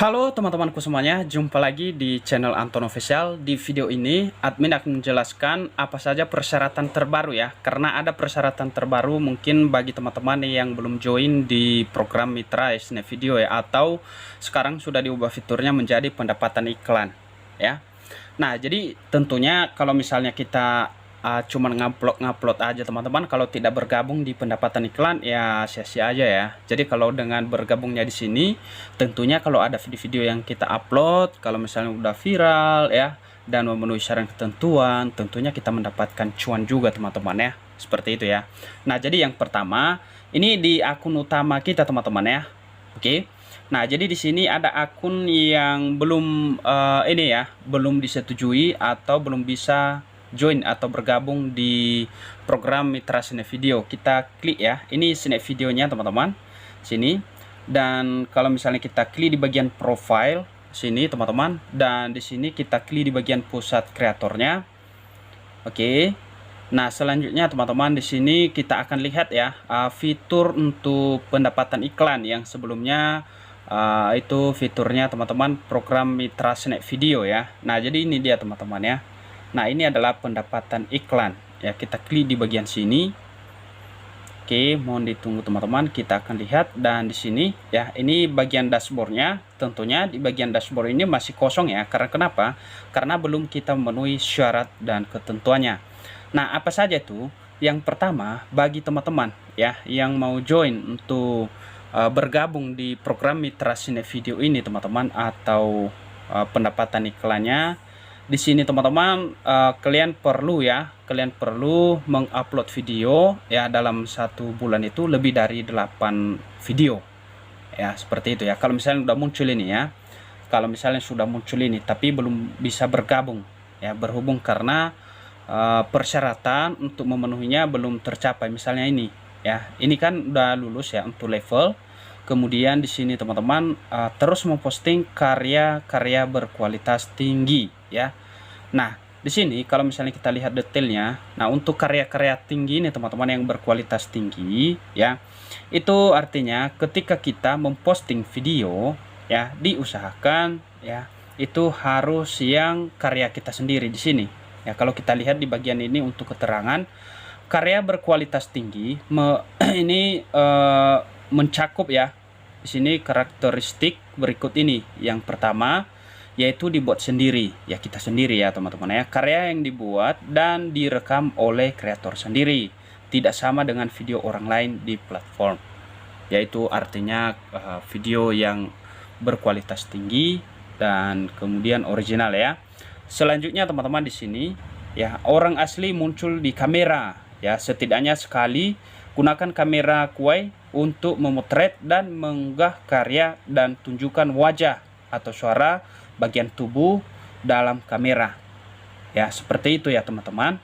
Halo teman-temanku semuanya, jumpa lagi di channel Anton Official. Di video ini, admin akan menjelaskan apa saja persyaratan terbaru ya. Karena ada persyaratan terbaru mungkin bagi teman-teman yang belum join di program Mitra Snap Video ya. Atau sekarang sudah diubah fiturnya menjadi pendapatan iklan ya. Nah, jadi tentunya kalau misalnya kita cuman ngupload aja teman-teman, kalau tidak bergabung di pendapatan iklan ya sia-sia aja ya. Jadi kalau dengan bergabungnya di sini, tentunya kalau ada video-video yang kita upload, kalau misalnya udah viral ya dan memenuhi syarat ketentuan, tentunya kita mendapatkan cuan juga teman-teman ya. Seperti itu ya. Nah, jadi yang pertama, ini di akun utama kita teman-teman ya. Oke. Nah, jadi di sini ada akun yang belum ini ya, belum disetujui atau belum bisa join atau bergabung di program Mitra Snap Video. Kita klik ya, ini Snap videonya teman-teman sini. Dan kalau misalnya kita klik di bagian profile sini teman-teman, dan di sini kita klik di bagian pusat kreatornya. Oke. Nah, selanjutnya teman-teman di sini kita akan lihat ya fitur untuk pendapatan iklan yang sebelumnya itu fiturnya teman-teman program Mitra Snap Video ya. Nah, jadi ini dia teman-teman ya. Nah, ini adalah pendapatan iklan ya, kita klik di bagian sini. Oke, mohon ditunggu teman-teman, kita akan lihat. Dan di sini ya, ini bagian dashboardnya. Tentunya di bagian dashboard ini masih kosong ya, karena kenapa? Karena belum kita memenuhi syarat dan ketentuannya. Nah, apa saja itu? Yang pertama, bagi teman-teman ya yang mau join untuk bergabung di program Mitra Snap Video ini teman-teman, atau pendapatan iklannya. Di sini teman-teman, kalian perlu mengupload video ya dalam 1 bulan itu lebih dari 8 video ya, seperti itu ya. Kalau misalnya sudah muncul ini ya, kalau misalnya sudah muncul ini tapi belum bisa bergabung ya, berhubung karena persyaratan untuk memenuhinya belum tercapai. Misalnya ini ya, ini kan udah lulus ya untuk level. Kemudian di sini teman-teman terus memposting karya-karya berkualitas tinggi ya. Nah, di sini kalau misalnya kita lihat detailnya, nah untuk karya-karya tinggi ini teman-teman yang berkualitas tinggi ya, itu artinya ketika kita memposting video ya, diusahakan ya itu harus yang karya kita sendiri di sini. Ya, kalau kita lihat di bagian ini untuk keterangan karya berkualitas tinggi ini mencakup ya. Di sini karakteristik berikut ini. Yang pertama yaitu dibuat sendiri ya, kita sendiri ya teman-teman ya. Karya yang dibuat dan direkam oleh kreator sendiri, tidak sama dengan video orang lain di platform. Yaitu artinya video yang berkualitas tinggi dan kemudian original ya. Selanjutnya teman-teman di sini ya, orang asli muncul di kamera ya, setidaknya sekali. Gunakan kamera Kuai untuk memotret dan mengunggah karya dan tunjukkan wajah atau suara bagian tubuh dalam kamera. Ya, seperti itu ya teman-teman.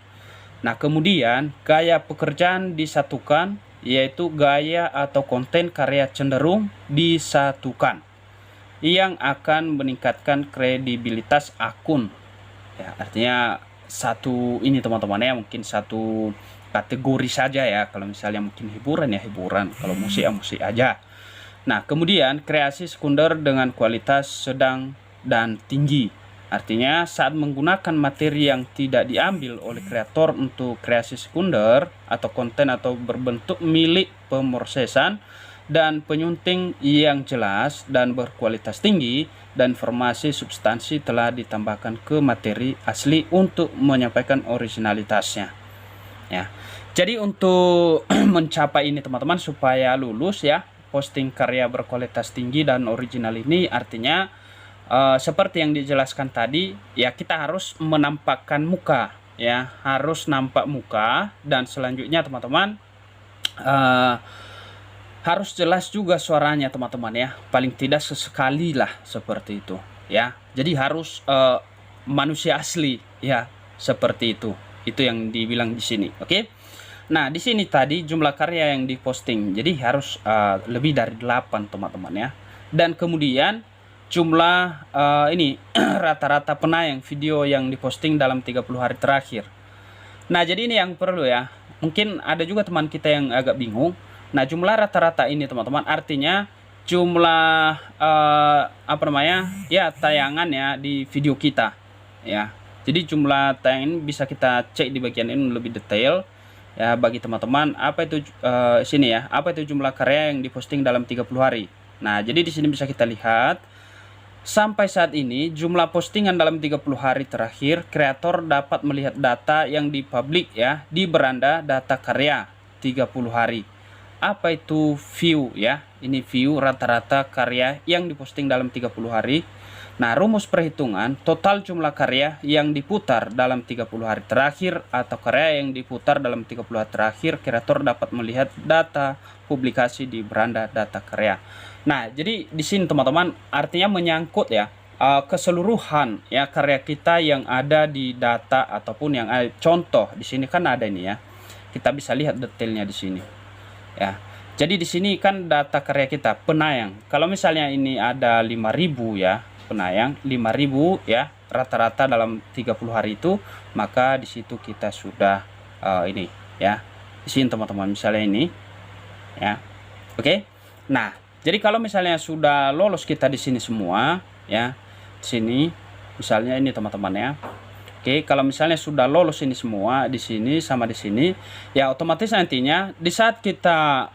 Nah, kemudian gaya pekerjaan disatukan, yaitu gaya atau konten karya cenderung disatukan yang akan meningkatkan kredibilitas akun. Ya, artinya satu ini teman-teman ya, mungkin satu kategori saja ya. Kalau misalnya mungkin hiburan ya hiburan, kalau musik ya musik aja. Nah, kemudian kreasi sekunder dengan kualitas sedang dan tinggi. Artinya saat menggunakan materi yang tidak diambil oleh kreator untuk kreasi sekunder atau konten atau berbentuk milik pemrosesan dan penyunting yang jelas dan berkualitas tinggi, dan informasi substansi telah ditambahkan ke materi asli untuk menyampaikan originalitasnya ya. Jadi untuk mencapai ini teman-teman, supaya lulus ya posting karya berkualitas tinggi dan original ini, artinya seperti yang dijelaskan tadi ya, kita harus menampakkan muka ya, harus nampak muka. Dan selanjutnya teman-teman harus jelas juga suaranya teman-teman ya, paling tidak sesekali lah seperti itu ya. Jadi harus manusia asli ya, seperti itu yang dibilang di sini. Oke. Nah, di sini tadi jumlah karya yang diposting, jadi harus lebih dari 8 teman-teman ya. Dan kemudian jumlah ini rata-rata penayang video yang diposting dalam 30 hari terakhir. Nah, jadi ini yang perlu ya. Mungkin ada juga teman kita yang agak bingung. Nah, jumlah rata-rata ini teman-teman artinya jumlah apa namanya ya, tayangan ya di video kita ya. Jadi jumlah tayangan ini bisa kita cek di bagian ini lebih detail ya bagi teman-teman. Apa itu sini ya, apa itu jumlah karya yang diposting dalam 30 hari. Nah, jadi di sini bisa kita lihat sampai saat ini jumlah postingan dalam 30 hari terakhir, kreator dapat melihat data yang dipublik ya di beranda data karya 30 hari. Apa itu view ya? Ini view rata-rata karya yang diposting dalam 30 hari. Nah, rumus perhitungan total jumlah karya yang diputar dalam 30 hari terakhir atau karya yang diputar dalam 30 hari terakhir, kreator dapat melihat data publikasi di beranda data karya. Nah, jadi di sini teman-teman artinya menyangkut ya keseluruhan ya karya kita yang ada di data ataupun yang ada. Contoh di sini kan ada ini ya. Kita bisa lihat detailnya di sini. Ya. Jadi di sini kan data karya kita penayang. Kalau misalnya ini ada 5.000 ya, penayang 5.000 ya, rata-rata dalam 30 hari itu, maka di situ kita sudah ini ya. Di sini teman-teman misalnya ini ya. Oke. Nah, jadi kalau misalnya sudah lolos kita di sini semua ya. Di sini misalnya ini teman-teman ya. Oke, kalau misalnya sudah lolos ini semua di sini sama di sini, ya otomatis nantinya di saat kita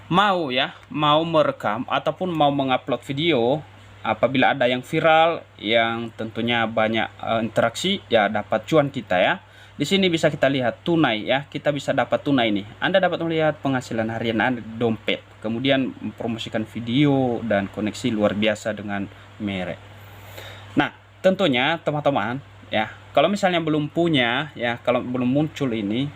mau merekam ataupun mau mengupload video, apabila ada yang viral yang tentunya banyak interaksi, ya dapat cuan kita ya. Di sini bisa kita lihat tunai ya, kita bisa dapat tunai nih. Anda dapat melihat penghasilan harian Anda di dompet, kemudian mempromosikan video dan koneksi luar biasa dengan merek. Nah, tentunya teman-teman ya, kalau misalnya belum punya ya, kalau belum muncul ini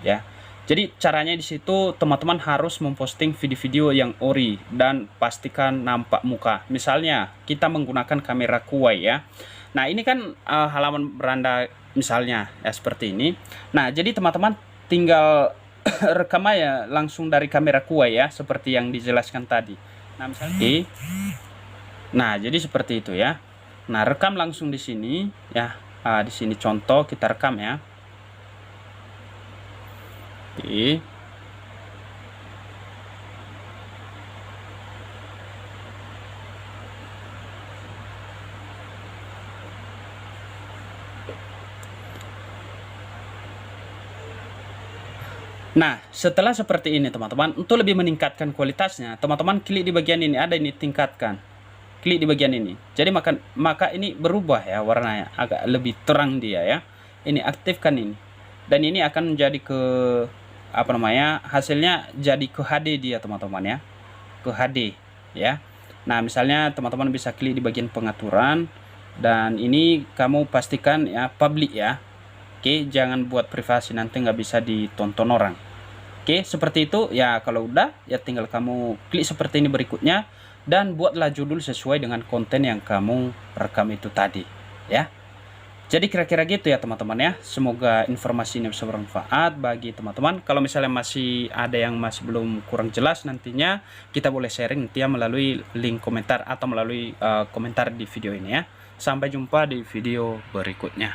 ya, jadi caranya di situ teman-teman harus memposting video-video yang ori dan pastikan nampak muka. Misalnya kita menggunakan kamera Kuwai ya. Nah, ini kan halaman beranda misalnya ya seperti ini. Nah, jadi teman-teman tinggal rekam aja langsung dari kamera Kuwai ya, seperti yang dijelaskan tadi. Nah, misalnya nah, jadi seperti itu ya. Nah, rekam langsung di sini ya. Di sini contoh kita rekam ya. Oke. Nah, setelah seperti ini teman-teman, untuk lebih meningkatkan kualitasnya, teman-teman klik di bagian ini, ada ini tingkatkan. Klik di bagian ini. Jadi maka ini berubah ya warnanya, agak lebih terang dia ya. Ini aktifkan ini. Dan ini akan menjadi ke apa namanya? Hasilnya jadi ke HD dia teman-teman ya. Ke HD ya. Nah, misalnya teman-teman bisa klik di bagian pengaturan dan ini kamu pastikan ya public ya. Oke, jangan buat privasi, nanti nggak bisa ditonton orang. Oke, seperti itu ya. Kalau udah ya tinggal kamu klik seperti ini berikutnya dan buatlah judul sesuai dengan konten yang kamu rekam itu tadi ya. Jadi kira-kira gitu ya teman-teman ya. Semoga informasi ini bisa bermanfaat bagi teman-teman. Kalau misalnya masih ada yang masih belum kurang jelas, nantinya kita boleh sharing nanti ya melalui link komentar atau melalui komentar di video ini ya. Sampai jumpa di video berikutnya.